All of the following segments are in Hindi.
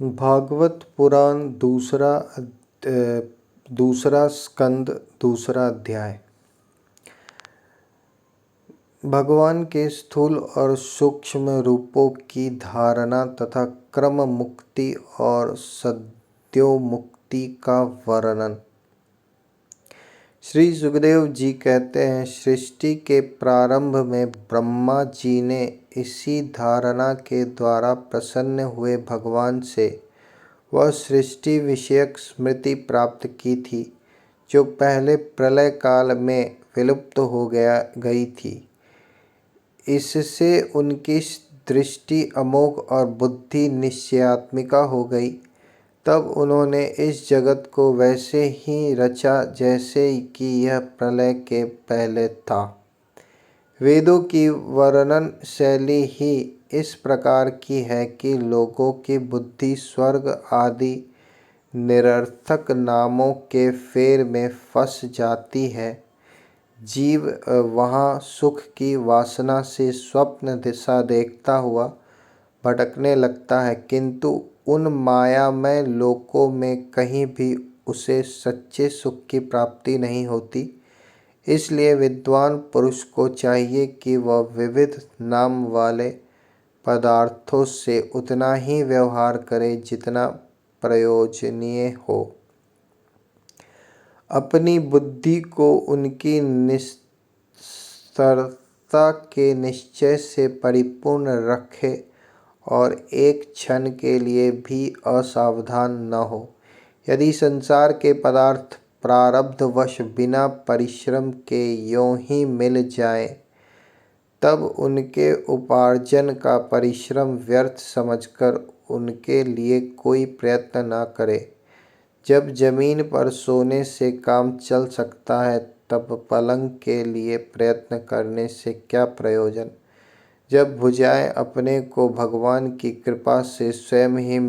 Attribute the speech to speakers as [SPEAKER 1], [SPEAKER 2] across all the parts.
[SPEAKER 1] भागवत पुराण दूसरा स्कंद दूसरा अध्याय। भगवान के स्थूल और सूक्ष्म रूपों की धारणा तथा क्रम मुक्ति और सद्योमुक्ति का वर्णन। श्री सुखदेव जी कहते हैं, सृष्टि के प्रारंभ में ब्रह्मा जी ने इसी धारणा के द्वारा प्रसन्न हुए भगवान से वह सृष्टि विषयक स्मृति प्राप्त की थी जो पहले प्रलय काल में विलुप्त हो गई थी। इससे उनकी दृष्टि अमोघ और बुद्धि निश्चयात्मिका हो गई। तब उन्होंने इस जगत को वैसे ही रचा जैसे कि यह प्रलय के पहले था। वेदों की वर्णन शैली ही इस प्रकार की है कि लोगों की बुद्धि स्वर्ग आदि निरर्थक नामों के फेर में फंस जाती है। जीव वहाँ सुख की वासना से स्वप्न दिशा देखता हुआ भटकने लगता है, किंतु उन मायामय लोकों में कहीं भी उसे सच्चे सुख की प्राप्ति नहीं होती। इसलिए विद्वान पुरुष को चाहिए कि वह विविध नाम वाले पदार्थों से उतना ही व्यवहार करे जितना प्रयोजनीय हो। अपनी बुद्धि को उनकी निस्सरता के निश्चय से परिपूर्ण रखे और एक क्षण के लिए भी असावधान न हो। यदि संसार के पदार्थ प्रारब्धवश बिना परिश्रम के यों ही मिल जाएं, तब उनके उपार्जन का परिश्रम व्यर्थ समझकर उनके लिए कोई प्रयत्न न करे। जब जमीन पर सोने से काम चल सकता है, तब पलंग के लिए प्रयत्न करने से क्या प्रयोजन। जब भुजाएं अपने को भगवान की कृपा से स्वयं ही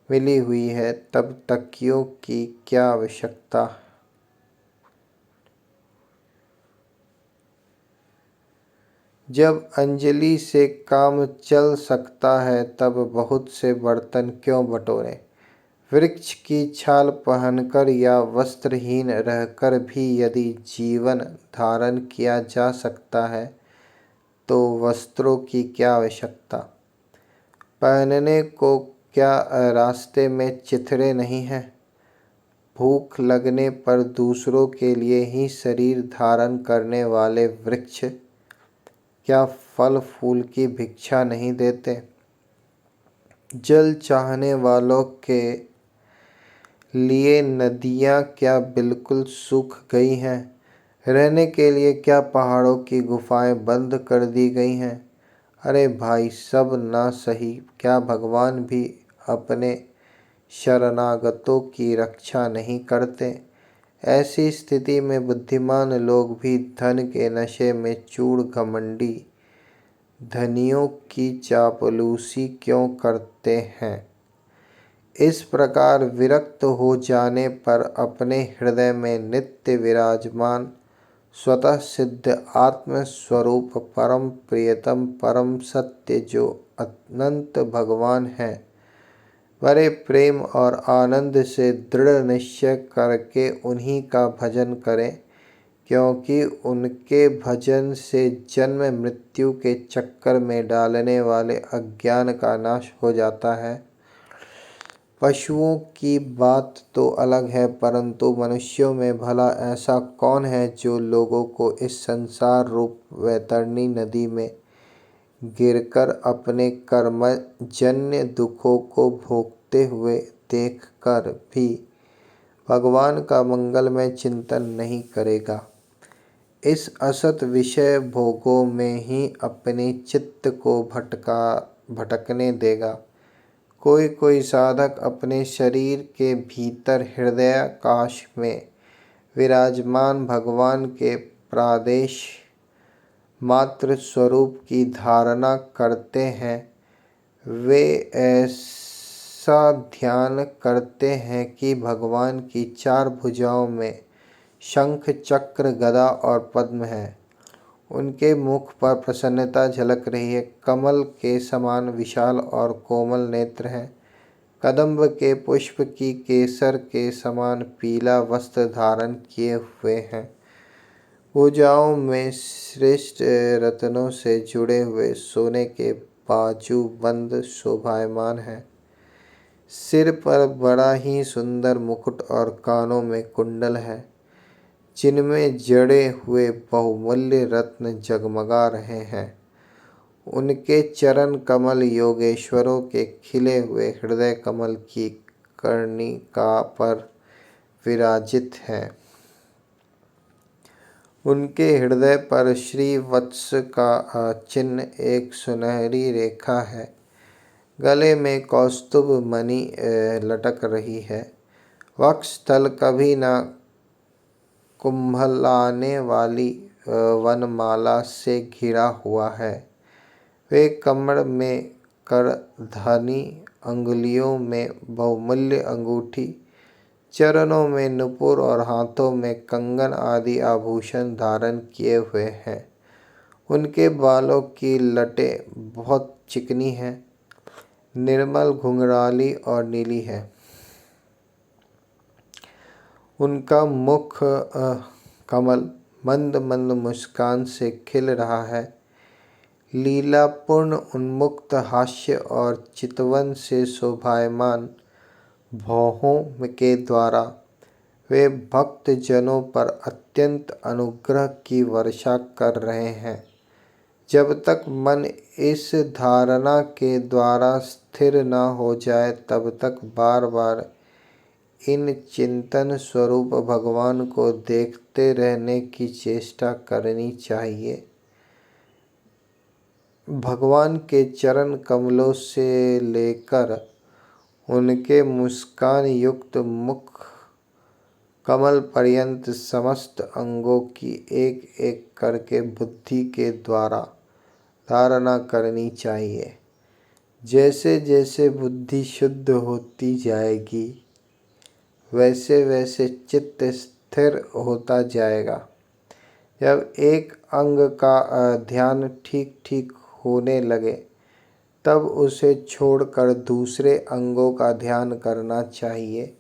[SPEAKER 1] मिली हुई है, तब तकियों की क्या आवश्यकता। जब अंजलि से काम चल सकता है, तब बहुत से बर्तन क्यों बटोरें। वृक्ष की छाल पहनकर या वस्त्रहीन रहकर भी यदि जीवन धारण किया जा सकता है, तो वस्त्रों की क्या आवश्यकता। पहनने को क्या रास्ते में चिथड़े नहीं हैं। भूख लगने पर दूसरों के लिए ही शरीर धारण करने वाले वृक्ष क्या फल फूल की भिक्षा नहीं देते। जल चाहने वालों के लिए नदियाँ क्या बिल्कुल सूख गई हैं। रहने के लिए क्या पहाड़ों की गुफाएं बंद कर दी गई हैं। अरे भाई, सब ना सही, क्या भगवान भी अपने शरणागतों की रक्षा नहीं करते। ऐसी स्थिति में बुद्धिमान लोग भी धन के नशे में चूर घमंडी धनियों की चापलूसी क्यों करते हैं। इस प्रकार विरक्त हो जाने पर अपने हृदय में नित्य विराजमान स्वतः सिद्ध आत्म स्वरूप परम प्रियतम परम सत्य जो अनंत भगवान है, बड़े प्रेम और आनंद से दृढ़ निश्चय करके उन्हीं का भजन करें, क्योंकि उनके भजन से जन्म मृत्यु के चक्कर में डालने वाले अज्ञान का नाश हो जाता है। पशुओं की बात तो अलग है, परंतु मनुष्यों में भला ऐसा कौन है जो लोगों को इस संसार रूप वैतरणी नदी में गिरकर अपने कर्मजन्य दुखों को भोगते हुए देखकर भी भगवान का मंगलमय चिंतन नहीं करेगा। इस असत विषय भोगों में ही अपने चित्त को भटकने देगा। कोई कोई साधक अपने शरीर के भीतर हृदयाकाश में विराजमान भगवान के प्रादेश मात्र स्वरूप की धारणा करते हैं। वे ऐसा ध्यान करते हैं कि भगवान की चार भुजाओं में शंख चक्र गदा और पद्म है। उनके मुख पर प्रसन्नता झलक रही है। कमल के समान विशाल और कोमल नेत्र हैं। कदम्ब के पुष्प की केसर के समान पीला वस्त्र धारण किए हुए हैं। भुजाओं में श्रेष्ठ रत्नों से जुड़े हुए सोने के बाजूबंद शोभायमान हैं। सिर पर बड़ा ही सुंदर मुकुट और कानों में कुंडल है, जिनमें जड़े हुए बहुमूल्य रत्न जगमगा रहे हैं। उनके चरण कमल योगेश्वरों के खिले हुए हृदय कमल की कर्णिका पर विराजित हैं। उनके हृदय पर श्री वत्स का चिन्ह एक सुनहरी रेखा है। गले में कौस्तुभ मणि लटक रही है। वक्षस्थल कभी न कुंभलाने वाली वनमाला से घिरा हुआ है। वे कमर में करधनी, अंगुलियों में बहुमूल्य अंगूठी, चरणों में नुपुर और हाथों में कंगन आदि आभूषण धारण किए हुए हैं। उनके बालों की लटें बहुत चिकनी हैं, निर्मल, घुंघराली और नीली है। उनका मुख कमल मंद मंद मुस्कान से खिल रहा है। लीलापूर्ण उन्मुक्त हास्य और चितवन से शोभायमान भौहों के द्वारा वे भक्त जनों पर अत्यंत अनुग्रह की वर्षा कर रहे हैं। जब तक मन इस धारणा के द्वारा स्थिर न हो जाए, तब तक बार बार इन चिंतन स्वरूप भगवान को देखते रहने की चेष्टा करनी चाहिए। भगवान के चरण कमलों से लेकर उनके मुस्कान युक्त मुख कमल पर्यंत समस्त अंगों की एक एक करके बुद्धि के द्वारा धारणा करनी चाहिए। जैसे जैसे बुद्धि शुद्ध होती जाएगी, वैसे वैसे चित्त स्थिर होता जाएगा। जब एक अंग का ध्यान ठीक ठीक होने लगे, तब उसे छोड़कर दूसरे अंगों का ध्यान करना चाहिए।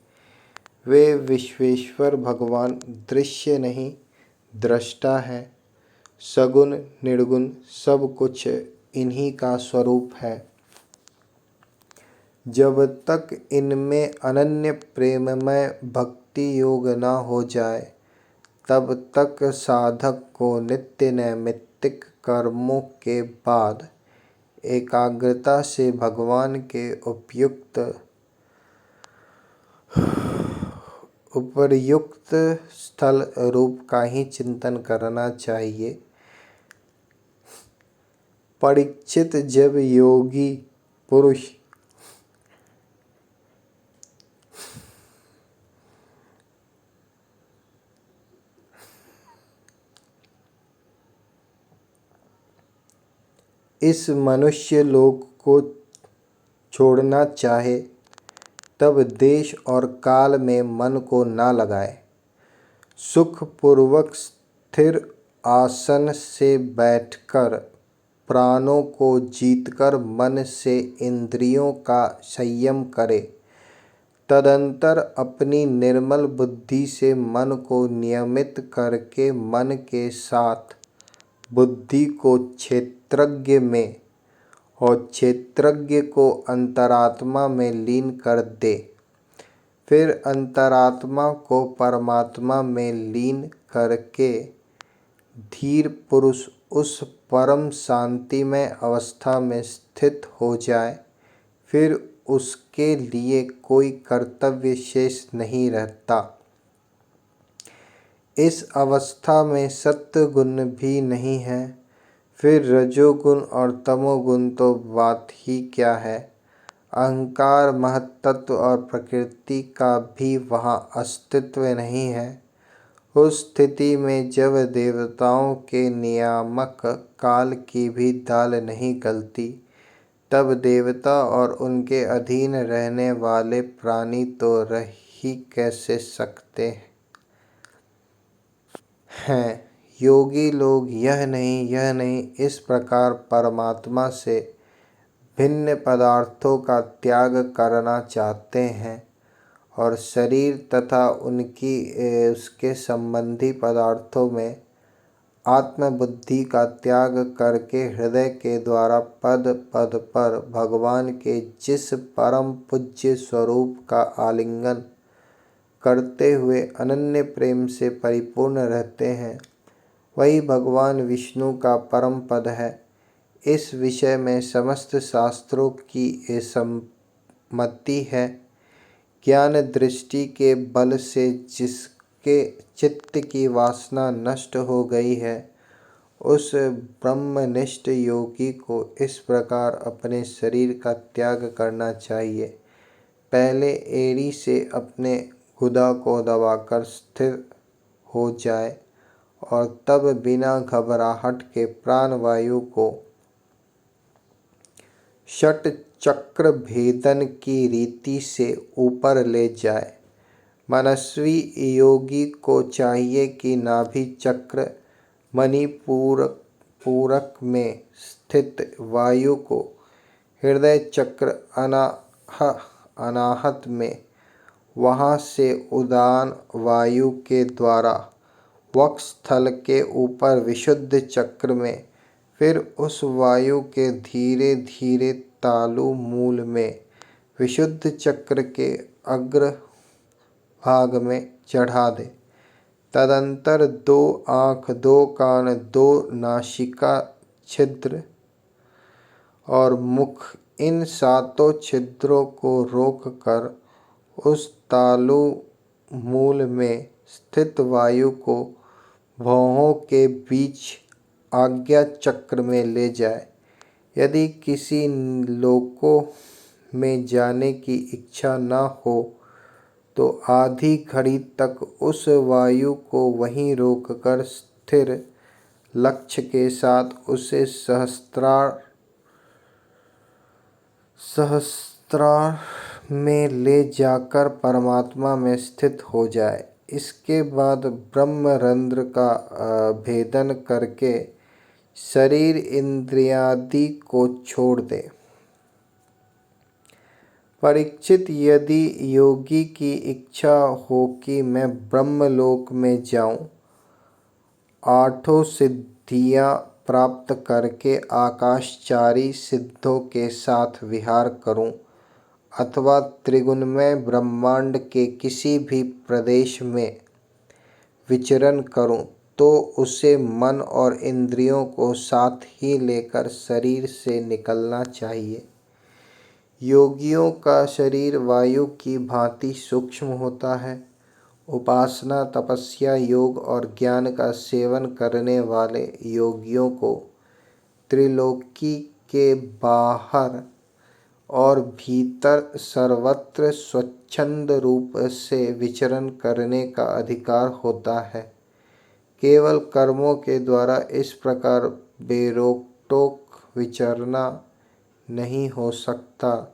[SPEAKER 1] वे विश्वेश्वर भगवान दृश्य नहीं, दृष्टा है। सगुण निर्गुण सब कुछ इन्हीं का स्वरूप है। जब तक इनमें अनन्य प्रेममय भक्ति योग न हो जाए, तब तक साधक को नित्य नैमित्तिक कर्मों के बाद एकाग्रता से भगवान के उपर्युक्त स्थल रूप का ही चिंतन करना चाहिए। परीक्षित, जब योगी पुरुष इस मनुष्य लोक को छोड़ना चाहे, तब देश और काल में मन को ना लगाए। सुखपूर्वक स्थिर आसन से बैठकर प्राणों को जीतकर मन से इंद्रियों का संयम करे। तदंतर अपनी निर्मल बुद्धि से मन को नियमित करके मन के साथ बुद्धि को क्षेत्रज्ञ में और क्षेत्रज्ञ को अंतरात्मा में लीन कर दे। फिर अंतरात्मा को परमात्मा में लीन करके धीर पुरुष उस परम शांतिमय अवस्था में स्थित हो जाए। फिर उसके लिए कोई कर्तव्य शेष नहीं रहता। इस अवस्था में सत्व गुण भी नहीं है। फिर रजोगुण और तमोगुण तो बात ही क्या है। अहंकार, महत्त्व और प्रकृति का भी वहाँ अस्तित्व नहीं है। उस स्थिति में जब देवताओं के नियामक काल की भी दाल नहीं गलती, तब देवता और उनके अधीन रहने वाले प्राणी तो रह ही कैसे सकते हैं। योगी लोग यह नहीं इस प्रकार परमात्मा से भिन्न पदार्थों का त्याग करना चाहते हैं और शरीर तथा उसके संबंधी पदार्थों में आत्मबुद्धि का त्याग करके हृदय के द्वारा पद पद पर भगवान के जिस परम पूज्य स्वरूप का आलिंगन करते हुए अनन्य प्रेम से परिपूर्ण रहते हैं, वही भगवान विष्णु का परम पद है। इस विषय में समस्त शास्त्रों की सम्मति है। ज्ञान दृष्टि के बल से जिसके चित्त की वासना नष्ट हो गई है, उस ब्रह्मनिष्ठ योगी को इस प्रकार अपने शरीर का त्याग करना चाहिए। पहले एड़ी से अपने गुदा को दबाकर स्थिर हो जाए और तब बिना घबराहट के प्राणवायु को षट चक्र भेदन की रीति से ऊपर ले जाए। मनस्वी योगी को चाहिए कि नाभि चक्र मणिपूरक में स्थित वायु को हृदय चक्र अनाहत में, वहाँ से उदान वायु के द्वारा वक्षस्थल के ऊपर विशुद्ध चक्र में, फिर उस वायु के धीरे धीरे तालु मूल में विशुद्ध चक्र के अग्र भाग में चढ़ा दे। तदंतर 2 आँख, 2 कान, 2 नासिका छिद्र और मुख, इन 7 छिद्रों को रोककर उस तालु मूल में स्थित वायु को भौहों के बीच आज्ञा चक्र में ले जाए। यदि किसी लोकों में जाने की इच्छा न हो तो आधी घड़ी तक उस वायु को वहीं रोककर स्थिर लक्ष्य के साथ उसे सहस्त्रार में ले जाकर परमात्मा में स्थित हो जाए। इसके बाद ब्रह्मरंध्र का भेदन करके शरीर इंद्रियादि को छोड़ दे। परीक्षित, यदि योगी की इच्छा हो कि मैं ब्रह्मलोक में जाऊं, 8 सिद्धियां प्राप्त करके आकाशचारी सिद्धों के साथ विहार करूं अथवा त्रिगुणमय ब्रह्मांड के किसी भी प्रदेश में विचरण करूं, तो उसे मन और इंद्रियों को साथ ही लेकर शरीर से निकलना चाहिए। योगियों का शरीर वायु की भांति सूक्ष्म होता है। उपासना, तपस्या, योग और ज्ञान का सेवन करने वाले योगियों को त्रिलोकी के बाहर और भीतर सर्वत्र स्वच्छंद रूप से विचरण करने का अधिकार होता है। केवल कर्मों के द्वारा इस प्रकार बेरोक-टोक विचरना नहीं हो सकता।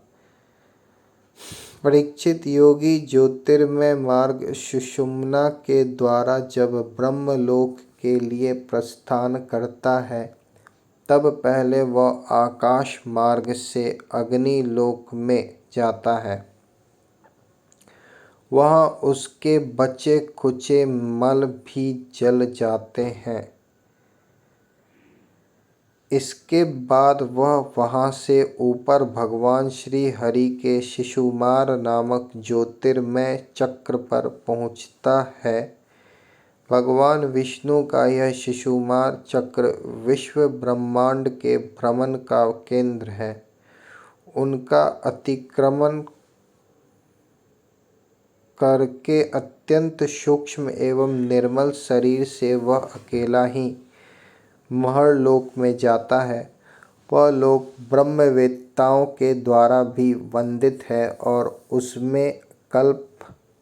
[SPEAKER 1] परीक्षित, योगी ज्योतिर्मय मार्ग सुषुम्ना के द्वारा जब ब्रह्मलोक के लिए प्रस्थान करता है, तब पहले वह आकाश मार्ग से अग्नि लोक में जाता है। वहाँ उसके बचे खुचे मल भी जल जाते हैं। इसके बाद वह वहाँ से ऊपर भगवान श्री हरि के शिशुमार नामक ज्योतिर्मय चक्र पर पहुँचता है। भगवान विष्णु का यह शिशुमार चक्र विश्व ब्रह्मांड के भ्रमण का केंद्र है। उनका अतिक्रमण करके अत्यंत सूक्ष्म एवं निर्मल शरीर से वह अकेला ही महर्लोक में जाता है। वह लोक ब्रह्मवेत्ताओं के द्वारा भी वंदित है और उसमें कल्प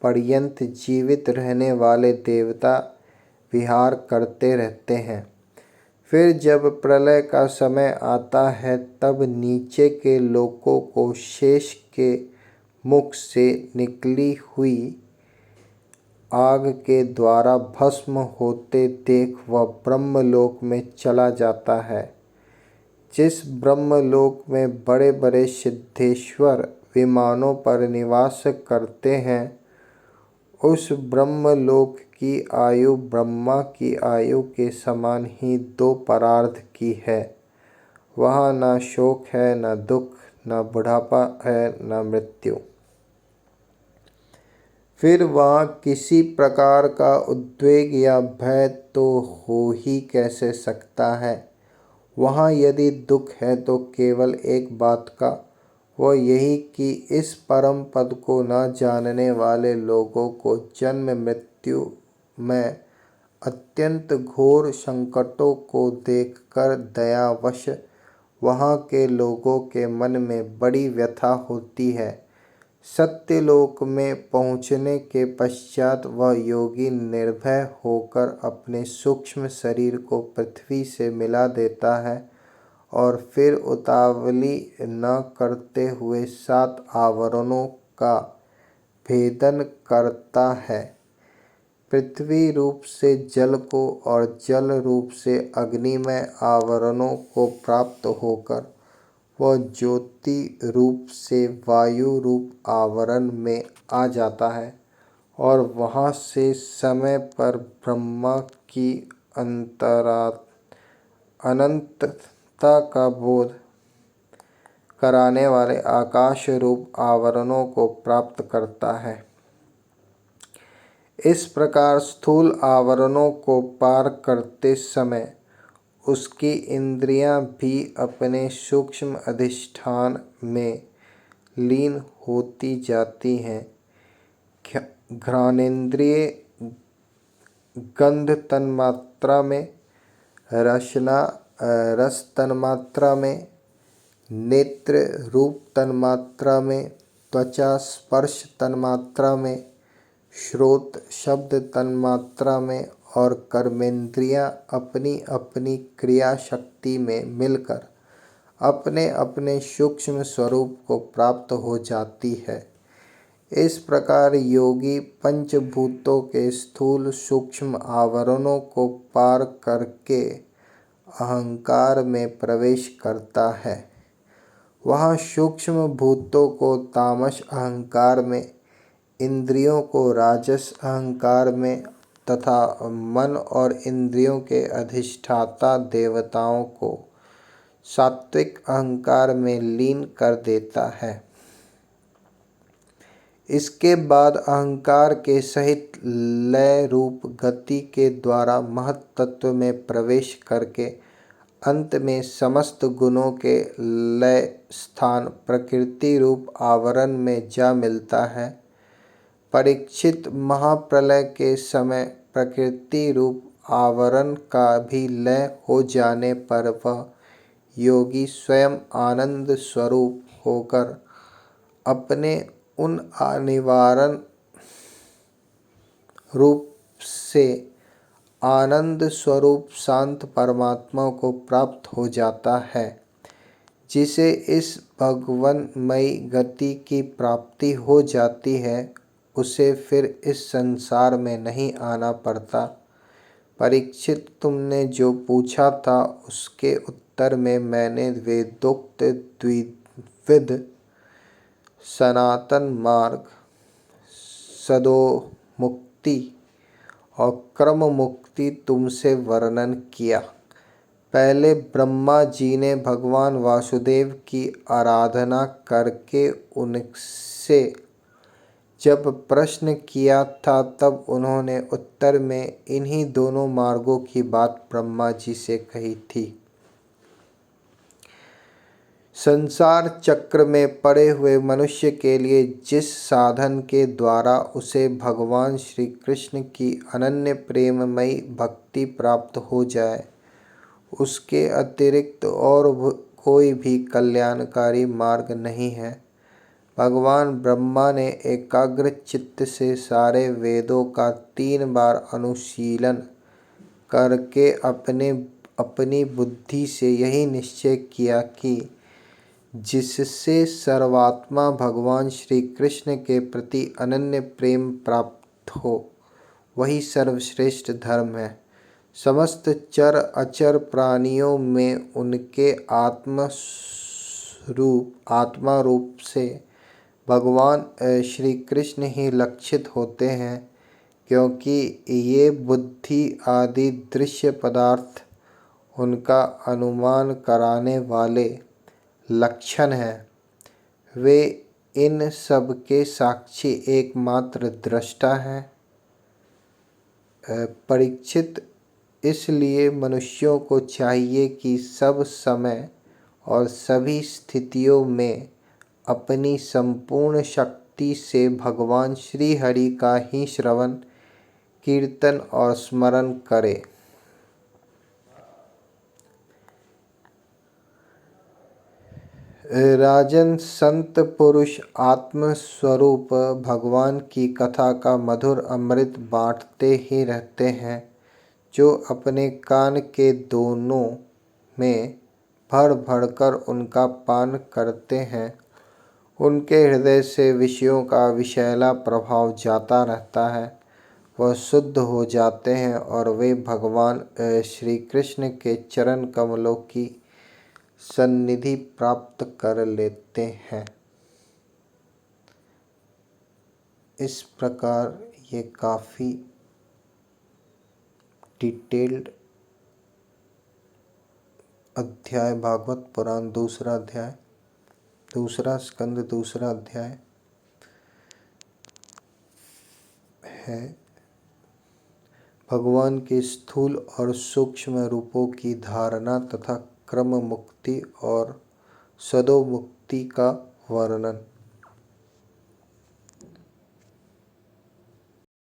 [SPEAKER 1] पर्यंत जीवित रहने वाले देवता विहार करते रहते हैं। फिर जब प्रलय का समय आता है, तब नीचे के लोकों को शेष के मुख से निकली हुई आग के द्वारा भस्म होते देख वह ब्रह्मलोक में चला जाता है। जिस ब्रह्मलोक में बड़े बड़े सिद्धेश्वर विमानों पर निवास करते हैं, उस ब्रह्मलोक की आयु ब्रह्मा की आयु के समान ही दो परार्ध की है। वहाँ न शोक है, न दुख, न बुढ़ापा है, न मृत्यु। फिर वहाँ किसी प्रकार का उद्वेग या भय तो हो ही कैसे सकता है। वहाँ यदि दुख है तो केवल एक बात का, वह यही कि इस परम पद को न जानने वाले लोगों को जन्म मृत्यु में अत्यंत घोर संकटों को देखकर दयावश वहाँ के लोगों के मन में बड़ी व्यथा होती है। सत्यलोक में पहुँचने के पश्चात वह योगी निर्भय होकर अपने सूक्ष्म शरीर को पृथ्वी से मिला देता है और फिर उतावली न करते हुए 7 आवरणों का भेदन करता है। पृथ्वी रूप से जल को और जल रूप से अग्निमय आवरणों को प्राप्त होकर वह ज्योति रूप से वायु रूप आवरण में आ जाता है और वहाँ से समय पर ब्रह्मा की अनंतता का बोध कराने वाले आकाश रूप आवरणों को प्राप्त करता है। इस प्रकार स्थूल आवरणों को पार करते समय उसकी इंद्रियां भी अपने सूक्ष्म अधिष्ठान में लीन होती जाती हैं। घ्राणेन्द्रिय गंध तन्मात्रा में, रस तन्मात्रा में, नेत्र रूप तन्मात्रा में, त्वचा स्पर्श तन्मात्रा में, श्रोत शब्द तन्मात्रा में और कर्मेंद्रियां अपनी अपनी क्रिया शक्ति में मिलकर अपने अपने सूक्ष्म स्वरूप को प्राप्त हो जाती है। इस प्रकार योगी पंचभूतों के स्थूल सूक्ष्म आवरणों को पार करके अहंकार में प्रवेश करता है। वहाँ सूक्ष्म भूतों को तामस अहंकार में, इंद्रियों को राजस अहंकार में तथा मन और इंद्रियों के अधिष्ठाता देवताओं को सात्विक अहंकार में लीन कर देता है। इसके बाद अहंकार के सहित लय रूप गति के द्वारा महत तत्व में प्रवेश करके अंत में समस्त गुणों के लय स्थान प्रकृति रूप आवरण में जा मिलता है। परीक्षित, महाप्रलय के समय प्रकृति रूप आवरण का भी लय हो जाने पर वह योगी स्वयं आनंद स्वरूप होकर अपने उन अनिवारण रूप से आनंद स्वरूप शांत परमात्मा को प्राप्त हो जाता है। जिसे इस भगवन्मयी गति की प्राप्ति हो जाती है, उसे फिर इस संसार में नहीं आना पड़ता। परीक्षित, तुमने जो पूछा था उसके उत्तर में मैंने वेदोक्त द्विविध सनातन मार्ग, सदोमुक्ति और क्रम मुक्ति तुमसे वर्णन किया। पहले ब्रह्मा जी ने भगवान वासुदेव की आराधना करके उनसे जब प्रश्न किया था, तब उन्होंने उत्तर में इन्हीं दोनों मार्गों की बात ब्रह्मा जी से कही थी। संसार चक्र में पड़े हुए मनुष्य के लिए जिस साधन के द्वारा उसे भगवान श्री कृष्ण की अनन्य प्रेममयी भक्ति प्राप्त हो जाए, उसके अतिरिक्त और कोई भी कल्याणकारी मार्ग नहीं है। भगवान ब्रह्मा ने एकाग्र चित्त से सारे वेदों का 3 बार अनुशीलन करके अपनी बुद्धि से यही निश्चय किया कि जिससे सर्वात्मा भगवान श्री कृष्ण के प्रति अनन्य प्रेम प्राप्त हो, वही सर्वश्रेष्ठ धर्म है। समस्त चर अचर प्राणियों में उनके आत्मा रूप से भगवान श्री कृष्ण ही लक्षित होते हैं, क्योंकि ये बुद्धि आदि दृश्य पदार्थ उनका अनुमान कराने वाले लक्षण हैं। वे इन सब के साक्षी एकमात्र दृष्टा हैं। परीक्षित, इसलिए मनुष्यों को चाहिए कि सब समय और सभी स्थितियों में अपनी संपूर्ण शक्ति से भगवान श्री हरि का ही श्रवण, कीर्तन और स्मरण करे। राजन, संत पुरुष आत्म स्वरूप भगवान की कथा का मधुर अमृत बांटते ही रहते हैं। जो अपने कान के दोनों में भर भरकर उनका पान करते हैं, उनके हृदय से विषयों का विषैला प्रभाव जाता रहता है। वह शुद्ध हो जाते हैं और वे भगवान श्री कृष्ण के चरण कमलों की सन्निधि प्राप्त कर लेते हैं। इस प्रकार ये काफ़ी डिटेल्ड अध्याय, भागवत पुराण दूसरा अध्याय, दूसरा स्कंद, दूसरा अध्याय है। भगवान के स्थूल और सूक्ष्म रूपों की धारणा तथा क्रम मुक्ति और सदोमुक्ति का वर्णन।